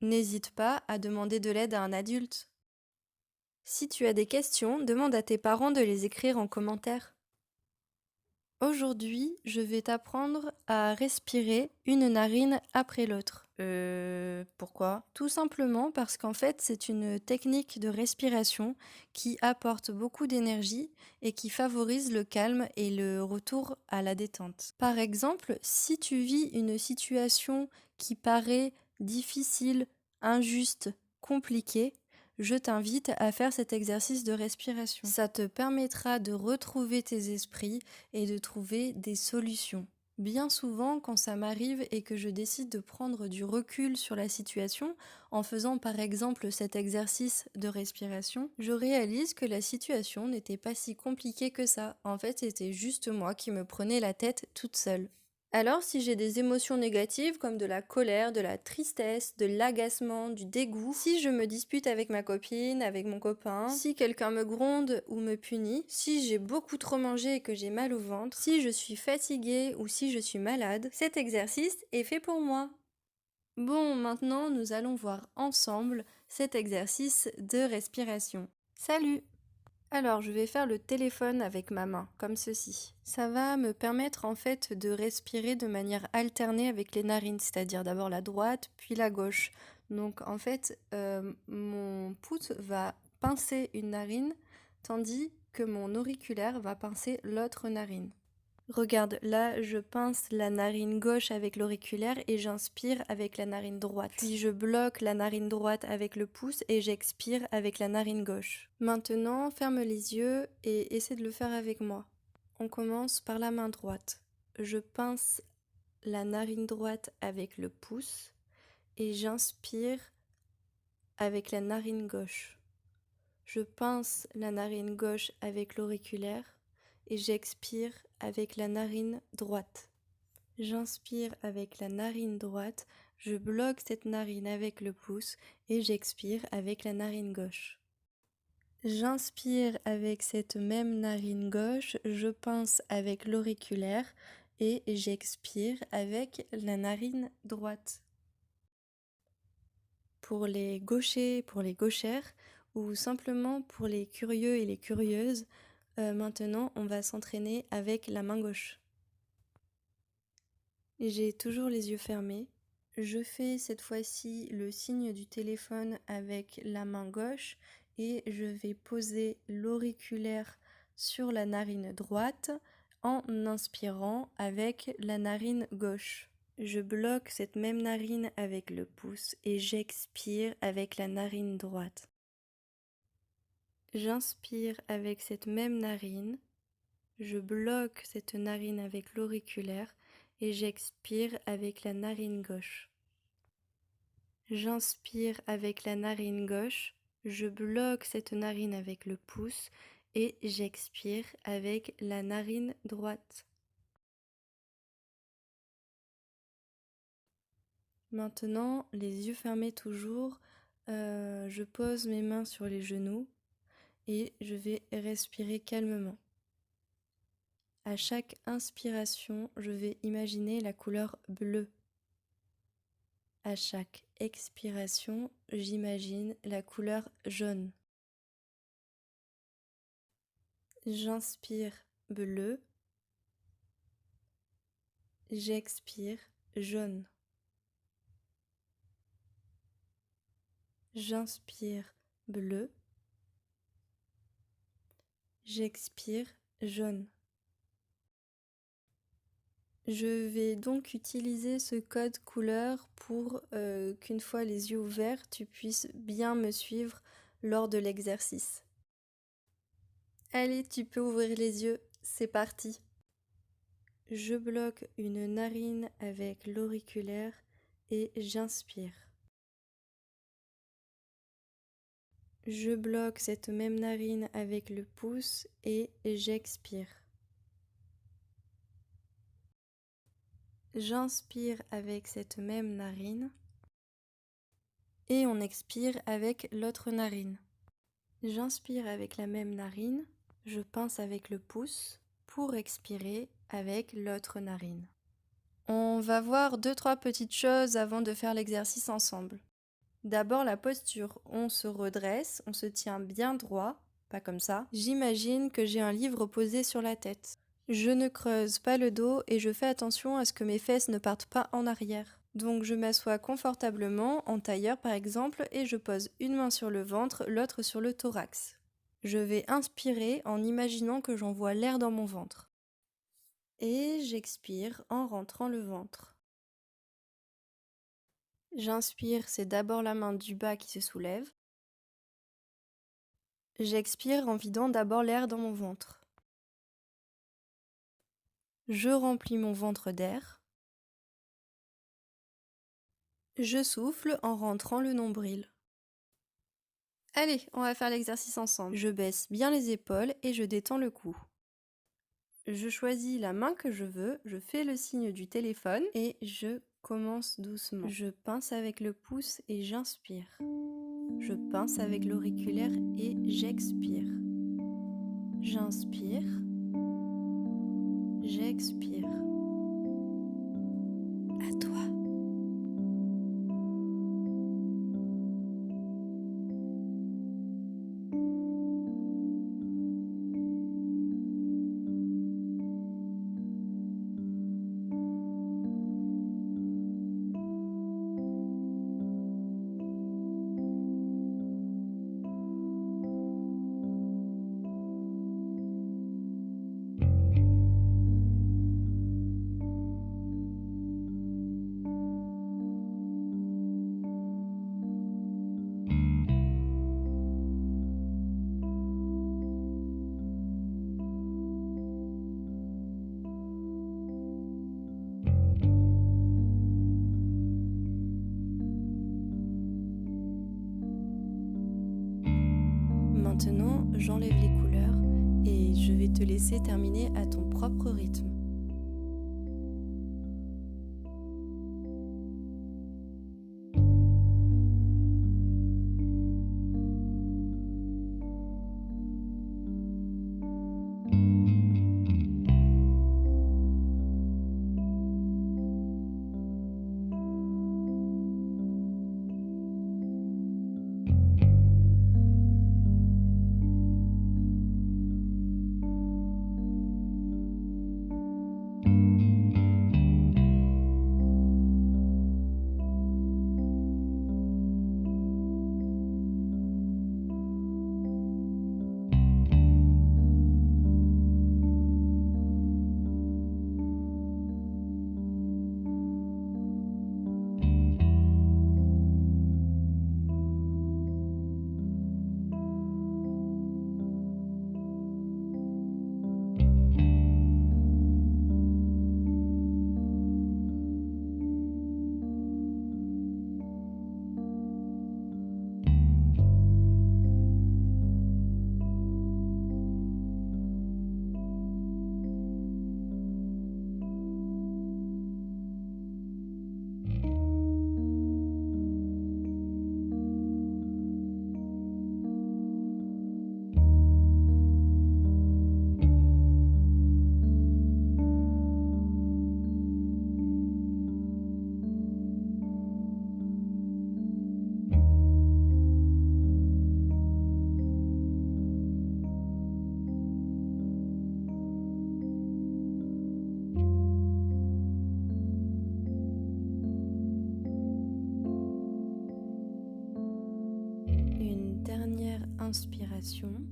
N'hésite pas à demander de l'aide à un adulte. Si tu as des questions, demande à tes parents de les écrire en commentaire. Aujourd'hui, je vais t'apprendre à respirer une narine après l'autre. Pourquoi? Tout simplement parce qu'en fait, c'est une technique de respiration qui apporte beaucoup d'énergie et qui favorise le calme et le retour à la détente. Par exemple, si tu vis une situation qui paraît difficile, injuste, compliquée, je t'invite à faire cet exercice de respiration. Ça te permettra de retrouver tes esprits et de trouver des solutions. Bien souvent, quand ça m'arrive et que je décide de prendre du recul sur la situation, en faisant par exemple cet exercice de respiration, je réalise que la situation n'était pas si compliquée que ça. En fait, c'était juste moi qui me prenais la tête toute seule. Alors, si j'ai des émotions négatives comme de la colère, de la tristesse, de l'agacement, du dégoût, si je me dispute avec ma copine, avec mon copain, si quelqu'un me gronde ou me punit, si j'ai beaucoup trop mangé et que j'ai mal au ventre, si je suis fatiguée ou si je suis malade, cet exercice est fait pour moi. Bon, maintenant, nous allons voir ensemble cet exercice de respiration. Salut! Alors, je vais faire le téléphone avec ma main, comme ceci. Ça va me permettre en fait de respirer de manière alternée avec les narines, c'est-à-dire d'abord la droite, puis la gauche. Donc en fait, mon pouce va pincer une narine, tandis que mon auriculaire va pincer l'autre narine. Regarde, là, je pince la narine gauche avec l'auriculaire et j'inspire avec la narine droite. Puis je bloque la narine droite avec le pouce et j'expire avec la narine gauche. Maintenant, ferme les yeux et essaie de le faire avec moi. On commence par la main droite. Je pince la narine droite avec le pouce et j'inspire avec la narine gauche. Je pince la narine gauche avec l'auriculaire et j'expire avec la narine droite. J'inspire avec la narine droite, je bloque cette narine avec le pouce et j'expire avec la narine gauche. J'inspire avec cette même narine gauche, je pince avec l'auriculaire et j'expire avec la narine droite. Pour les gauchers, pour les gauchères ou simplement pour les curieux et les curieuses, maintenant on va s'entraîner avec la main gauche. J'ai toujours les yeux fermés. Je fais cette fois-ci le signe du téléphone avec la main gauche et je vais poser l'auriculaire sur la narine droite en inspirant avec la narine gauche. Je bloque cette même narine avec le pouce et j'expire avec la narine droite. J'inspire avec cette même narine, je bloque cette narine avec l'auriculaire et j'expire avec la narine gauche. J'inspire avec la narine gauche, je bloque cette narine avec le pouce et j'expire avec la narine droite. Maintenant, les yeux fermés toujours, je pose mes mains sur les genoux et je vais respirer calmement. À chaque inspiration, je vais imaginer la couleur bleue. À chaque expiration, j'imagine la couleur jaune. J'inspire bleu, j'expire jaune. J'inspire bleu, j'expire jaune. Je vais donc utiliser ce code couleur pour qu'une fois les yeux ouverts, tu puisses bien me suivre lors de l'exercice. Allez, tu peux ouvrir les yeux, c'est parti. Je bloque une narine avec l'auriculaire et j'inspire. Je bloque cette même narine avec le pouce et j'expire. J'inspire avec cette même narine et on expire avec l'autre narine. J'inspire avec la même narine, je pince avec le pouce pour expirer avec l'autre narine. On va voir 2-3 petites choses avant de faire l'exercice ensemble. D'abord la posture, on se redresse, on se tient bien droit, pas comme ça. J'imagine que j'ai un livre posé sur la tête. Je ne creuse pas le dos et je fais attention à ce que mes fesses ne partent pas en arrière. Donc je m'assois confortablement, en tailleur par exemple, et je pose une main sur le ventre, l'autre sur le thorax. Je vais inspirer en imaginant que j'envoie l'air dans mon ventre. Et j'expire en rentrant le ventre. J'inspire, c'est d'abord la main du bas qui se soulève. J'expire en vidant d'abord l'air dans mon ventre. Je remplis mon ventre d'air. Je souffle en rentrant le nombril. Allez, on va faire l'exercice ensemble. Je baisse bien les épaules et je détends le cou. Je choisis la main que je veux, je fais le signe du téléphone et je commence doucement. Je pince avec le pouce et j'inspire. Je pince avec l'auriculaire et j'expire. J'inspire. J'expire. À toi. Maintenant, j'enlève les couleurs et je vais te laisser terminer à ton propre rythme. Inspiration,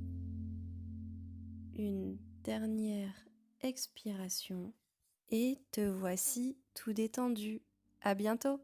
une dernière expiration et te voici tout détendu. À bientôt!